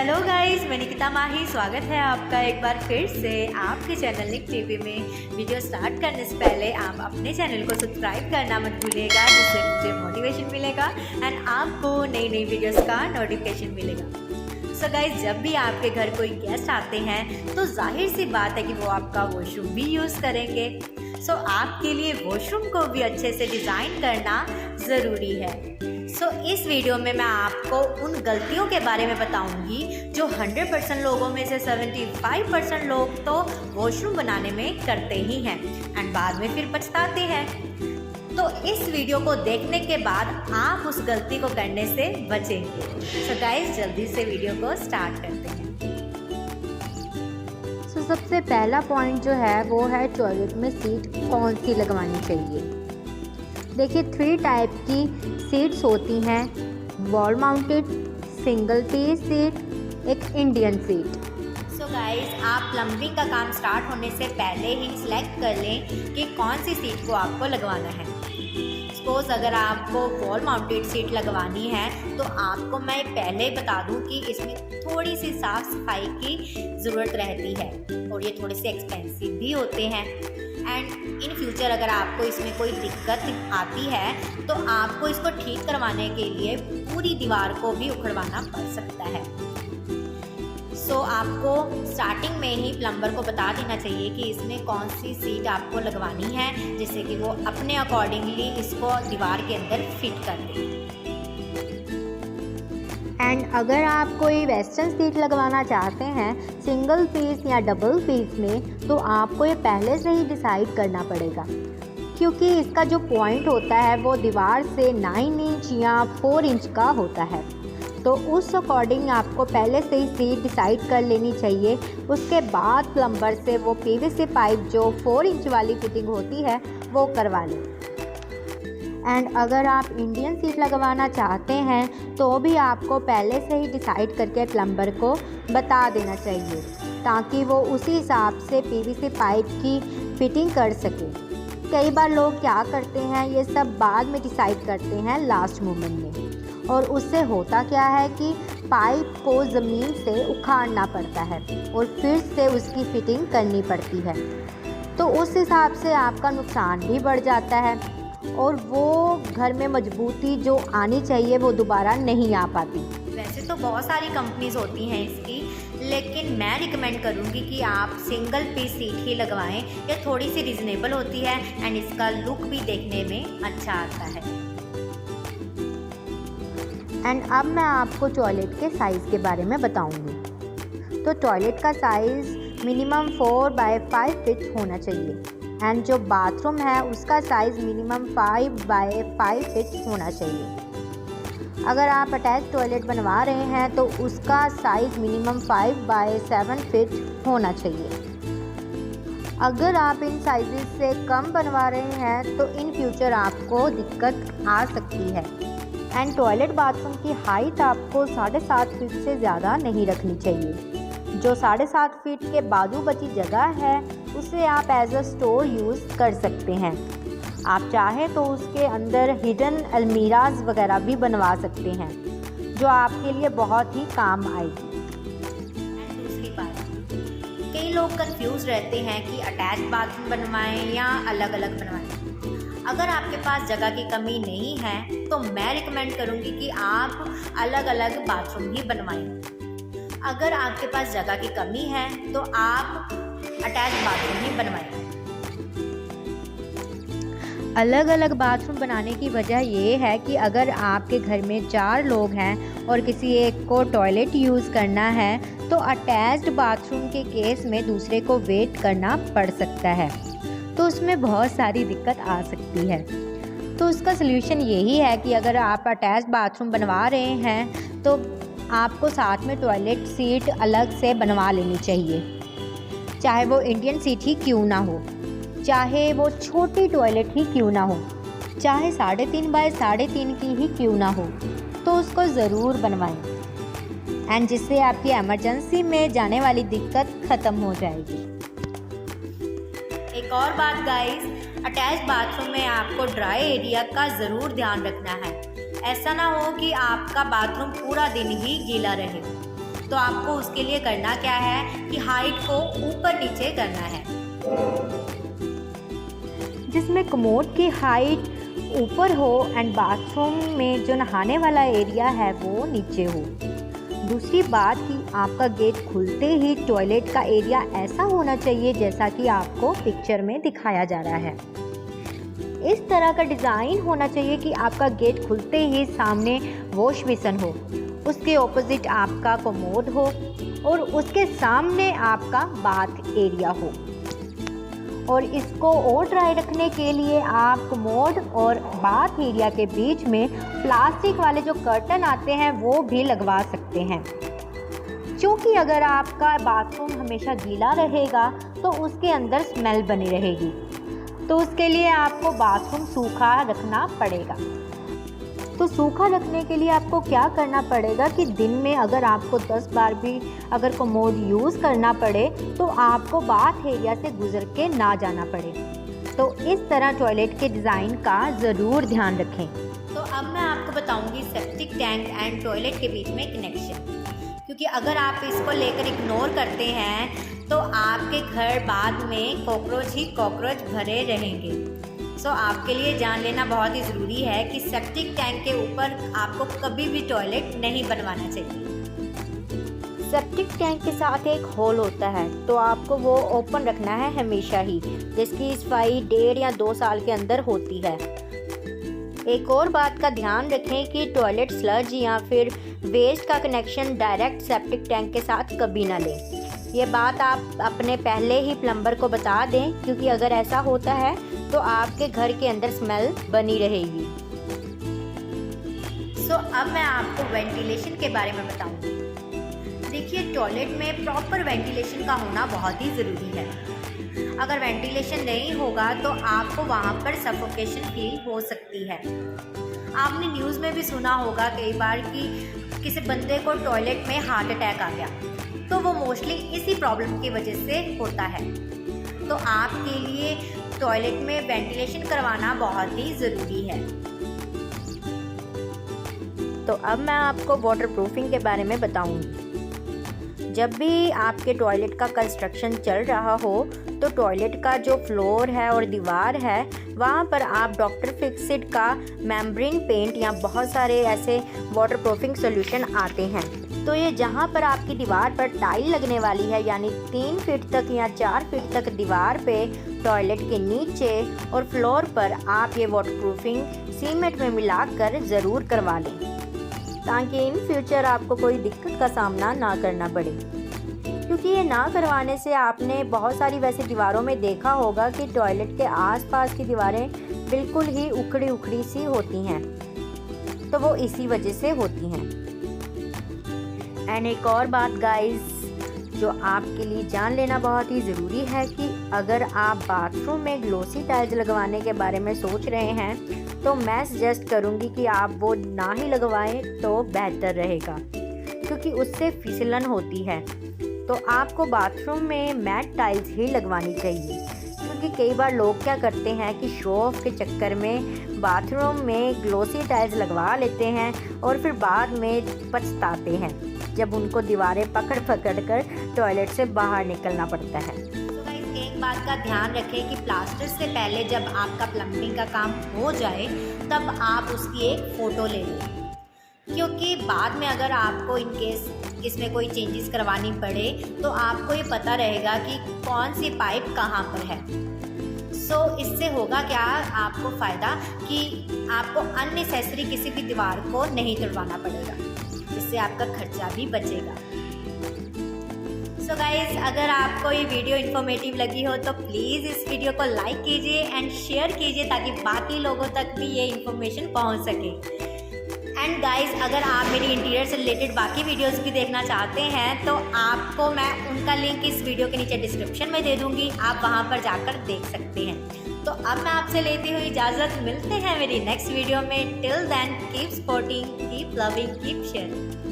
Hello guys, मैं निकिता माही। स्वागत है आपका एक बार फिर से आपके चैनल निक टीवी में। वीडियो स्टार्ट करने से पहले आप अपने चैनल को सब्सक्राइब करना मत भूलिएगा, जिससे मुझे मोटिवेशन मिलेगा एंड आपको नई नई वीडियोस का नोटिफिकेशन मिलेगा। सो गाइस, जब भी आपके घर कोई गेस्ट आते हैं तो जाहिर सी बात है कि वो आपका वॉशरूम भी यूज़ करेंगे। सो आपके लिए वॉशरूम को भी अच्छे से डिज़ाइन करना ज़रूरी है। सो इस वीडियो में मैं आपको उन गलतियों के बारे में बताऊंगी जो 100% लोगों में से 75% लोग तो वॉशरूम बनाने में करते ही हैं एंड बाद में फिर पछताते हैं। तो इस वीडियो को देखने के बाद आप उस गलती को करने से बचेंगे। सो गाइस, जल्दी से वीडियो को स्टार्ट करते हैं। सबसे पहला पॉइंट जो है वो है टॉयलेट में सीट कौन सी लगवानी चाहिए। देखिए, 3 टाइप की सीट्स होती हैं, wall mounted, single piece seat, एक इंडियन सीट। सो गाइस, आप प्लम्बिंग का काम स्टार्ट होने से पहले ही सिलेक्ट कर लें कि कौन सी सीट को आपको लगवाना है। सपोज अगर आपको वॉल माउंटेड सीट लगवानी है तो आपको मैं पहले बता दूं कि इसमें थोड़ी सी साफ़ सफाई की ज़रूरत रहती है और ये थोड़े से एक्सपेंसिव भी होते हैं एंड इन फ्यूचर अगर आपको इसमें कोई दिक्कत आती है तो आपको इसको ठीक करवाने के लिए पूरी दीवार को भी उखड़वाना पड़ सकता है। सो आपको स्टार्टिंग में ही प्लम्बर को बता देना चाहिए कि इसमें कौन सी सीट आपको लगवानी है, जिससे कि वो अपने अकॉर्डिंगली इसको दीवार के अंदर फिट कर दे। एंड अगर आप कोई वेस्टर्न सीट लगवाना चाहते हैं सिंगल पीस या डबल पीस में, तो आपको ये पहले से ही डिसाइड करना पड़ेगा, क्योंकि इसका जो पॉइंट होता है वो दीवार से 9 इंच या 4 इंच का होता है। तो उस अकॉर्डिंग आपको पहले से ही सीट डिसाइड कर लेनी चाहिए। उसके बाद प्लम्बर से वो पीवीसी पाइप जो 4 इंच वाली फिटिंग होती है वो करवा लें। एंड अगर आप इंडियन सीट लगवाना चाहते हैं तो भी आपको पहले से ही डिसाइड करके प्लम्बर को बता देना चाहिए, ताकि वो उसी हिसाब से पीवीसी पाइप की फिटिंग कर सके। कई बार लोग क्या करते हैं, ये सब बाद में डिसाइड करते हैं लास्ट मोमेंट में, और उससे होता क्या है कि पाइप को ज़मीन से उखाड़ना पड़ता है और फिर से उसकी फिटिंग करनी पड़ती है। तो उस हिसाब से आपका नुकसान भी बढ़ जाता है और वो घर में मजबूती जो आनी चाहिए वो दोबारा नहीं आ पाती। वैसे तो बहुत सारी कंपनीज होती हैं इसकी, लेकिन मैं रिकमेंड करूँगी कि आप सिंगल पीस सीट ही लगवाएं। ये थोड़ी सी रिजनेबल होती है एंड इसका लुक भी देखने में अच्छा आता है। एंड अब मैं आपको टॉयलेट के साइज़ के बारे में बताऊंगी। तो टॉयलेट का साइज़ मिनिमम 4 बाय 5 फीट होना चाहिए एंड जो बाथरूम है उसका साइज़ मिनिमम 5 बाय 5 फीट होना चाहिए। अगर आप अटैच टॉयलेट बनवा रहे हैं तो उसका साइज़ मिनिमम 5 बाय 7 फीट होना चाहिए। अगर आप इन साइज़ से कम बनवा रहे हैं तो इन फ्यूचर आपको दिक्कत आ सकती है। एंड टॉयलेट बाथरूम की हाइट आपको 7.5 फीट से ज़्यादा नहीं रखनी चाहिए। जो 7.5 फीट के बाजू बची जगह है उसे आप एज अ स्टोर यूज़ कर सकते हैं। आप चाहें तो उसके अंदर हिडन अलमीराज वगैरह भी बनवा सकते हैं, जो आपके लिए बहुत ही काम आएगी। दूसरी बात, कई लोग कंफ्यूज रहते हैं कि अटैच बाथरूम बनवाएं या अलग अलग बनवाएं। अगर आपके पास जगह की कमी नहीं है तो मैं रिकमेंड करूँगी कि आप अलग अलग बाथरूम ही बनवाएं। अगर आपके पास जगह की कमी है तो आप अटैच बाथरूम ही बनवाएं। अलग अलग बाथरूम बनाने की वजह ये है कि अगर आपके घर में 4 लोग हैं और किसी एक को टॉयलेट यूज़ करना है तो अटैच्ड बाथरूम के केस में दूसरे को वेट करना पड़ सकता है, तो उसमें बहुत सारी दिक्कत आ सकती है। तो उसका सलूशन यही है कि अगर आप अटैच बाथरूम बनवा रहे हैं तो आपको साथ में टॉयलेट सीट अलग से बनवा लेनी चाहिए, चाहे वो इंडियन सीट ही क्यों ना हो, चाहे वो छोटी टॉयलेट ही क्यों ना हो, चाहे 3.5 बाय 3.5 की ही क्यों ना हो, तो उसको ज़रूर बनवाएं एंड जिससे आपकी इमरजेंसी में जाने वाली दिक्कत ख़त्म हो जाएगी। एक और बात गाइस, अटैच बाथरूम में आपको ड्राई एरिया का ज़रूर ध्यान रखना है। ऐसा ना हो कि आपका बाथरूम पूरा दिन ही गीला रहे। तो आपको उसके लिए करना क्या है कि हाइट को ऊपर नीचे करना है, जिसमें कमोड की हाइट ऊपर हो एंड बाथरूम में जो नहाने वाला एरिया है वो नीचे हो। दूसरी बात कि आपका गेट खुलते ही टॉयलेट का एरिया ऐसा होना चाहिए जैसा कि आपको पिक्चर में दिखाया जा रहा है। इस तरह का डिज़ाइन होना चाहिए कि आपका गेट खुलते ही सामने वॉश बेसिन हो, उसके ऑपोजिट आपका कमोड हो और उसके सामने आपका बाथ एरिया हो। और इसको और ड्राई रखने के लिए आप कमोड और बाथ एरिया के बीच में प्लास्टिक वाले जो कर्टन आते हैं वो भी लगवा सकते हैं, क्योंकि अगर आपका बाथरूम हमेशा गीला रहेगा तो उसके अंदर स्मेल बनी रहेगी, तो उसके लिए आपको बाथरूम सूखा रखना पड़ेगा। तो सूखा रखने के लिए आपको क्या करना पड़ेगा कि दिन में अगर आपको 10 बार भी अगर कमोड यूज़ करना पड़े तो आपको बाथ एरिया से गुजर के ना जाना पड़े। तो इस तरह टॉयलेट के डिज़ाइन का ज़रूर ध्यान रखें। तो अब मैं आपको बताऊंगी सेप्टिक टैंक एंड टॉयलेट के बीच में कनेक्शन, क्योंकि अगर आप इसको लेकर इग्नोर करते हैं तो आपके घर बाद में कॉकरोच ही कॉकरोच भरे रहेंगे। सो आपके लिए जान लेना बहुत ही ज़रूरी है कि सेप्टिक टैंक के ऊपर आपको कभी भी टॉयलेट नहीं बनवाना चाहिए। सेप्टिक टैंक के साथ एक होल होता है तो आपको वो ओपन रखना है हमेशा ही, जिसकी सफाई 1.5 या 2 साल के अंदर होती है। एक और बात का ध्यान रखें कि टॉयलेट स्लज या फिर वेस्ट का कनेक्शन डायरेक्ट सेप्टिक टैंक के साथ कभी ना लें। ये बात आप अपने पहले ही प्लम्बर को बता दें, क्योंकि अगर ऐसा होता है तो आपके घर के अंदर स्मेल बनी रहेगी। सो अब मैं आपको वेंटिलेशन के बारे में बताऊंगी। देखिए, टॉयलेट में प्रॉपर वेंटिलेशन का होना बहुत ही ज़रूरी है। अगर वेंटिलेशन नहीं होगा तो आपको वहाँ पर सफोकेशन फील हो सकती है। आपने न्यूज़ में भी सुना होगा कई बार कि किसी बंदे को टॉयलेट में हार्ट अटैक आ गया, तो वो मोस्टली इसी प्रॉब्लम की वजह से होता है। तो आपके लिए टॉयलेट में वेंटिलेशन करवाना बहुत ही ज़रूरी है। तो अब मैं आपको वाटरप्रूफिंग के बारे में बताऊंगी। जब भी आपके टॉयलेट का कंस्ट्रक्शन चल रहा हो तो टॉयलेट का जो फ्लोर है और दीवार है वहाँ पर आप डॉक्टर फिक्सिट का मेम्ब्रेन पेंट या बहुत सारे ऐसे वाटरप्रूफिंग सॉल्यूशन आते हैं। तो ये जहाँ पर आपकी दीवार पर टाइल लगने वाली है, यानी 3 फीट तक या 4 फीट तक दीवार पे टॉयलेट के नीचे और फ्लोर पर आप ये वाटरप्रूफिंग सीमेंट में मिलाकर ज़रूर करवा लें, ताकि इन फ्यूचर आपको कोई दिक्कत का सामना ना करना पड़े। क्योंकि ये ना करवाने से आपने बहुत सारी वैसे दीवारों में देखा होगा कि टॉयलेट के आसपास की दीवारें बिल्कुल ही उखड़ी उखड़ी सी होती हैं, तो वो इसी वजह से होती हैं। एंड एक और बात गाइस जो आपके लिए जान लेना बहुत ही ज़रूरी है कि अगर आप बाथरूम में ग्लोसी टाइल्स लगवाने के बारे में सोच रहे हैं तो मैं सजेस्ट करूंगी कि आप वो ना ही लगवाएं तो बेहतर रहेगा, क्योंकि उससे फिसलन होती है। तो आपको बाथरूम में मैट टाइल्स ही लगवानी चाहिए, क्योंकि कई बार लोग क्या करते हैं कि शो ऑफ के चक्कर में बाथरूम में ग्लोसी टाइल्स लगवा लेते हैं और फिर बाद में पछताते हैं जब उनको दीवारें पकड़ पकड़ कर टॉयलेट से बाहर निकलना पड़ता है। तो गाइस एक बात का ध्यान रखें कि प्लास्टर से पहले जब आपका प्लम्बिंग का काम हो जाए तब आप उसकी एक फ़ोटो ले लें, क्योंकि बाद में अगर आपको इन केस इसमें कोई चेंजेस करवानी पड़े तो आपको ये पता रहेगा कि कौन सी पाइप कहाँ पर है। सो इससे होगा क्या आपको फ़ायदा कि आपको अननेसेसरी किसी भी दीवार को नहीं तोड़वाना पड़ेगा, इससे आपका खर्चा भी बचेगा। सो गाइस, अगर आपको ये वीडियो इन्फॉर्मेटिव लगी हो तो प्लीज़ इस वीडियो को लाइक कीजिए एंड शेयर कीजिए ताकि बाकी लोगों तक भी ये इन्फॉर्मेशन पहुंच सके। एंड गाइस, अगर आप मेरी इंटीरियर से रिलेटेड बाकी वीडियोस भी देखना चाहते हैं तो आपको मैं उनका लिंक इस वीडियो के नीचे डिस्क्रिप्शन में दे दूँगी, आप वहाँ पर जाकर देख सकते हैं। तो अब मैं आपसे लेती हुई इजाज़त, मिलते हैं मेरी नेक्स्ट वीडियो में। Till then keep supporting, keep loving, keep sharing.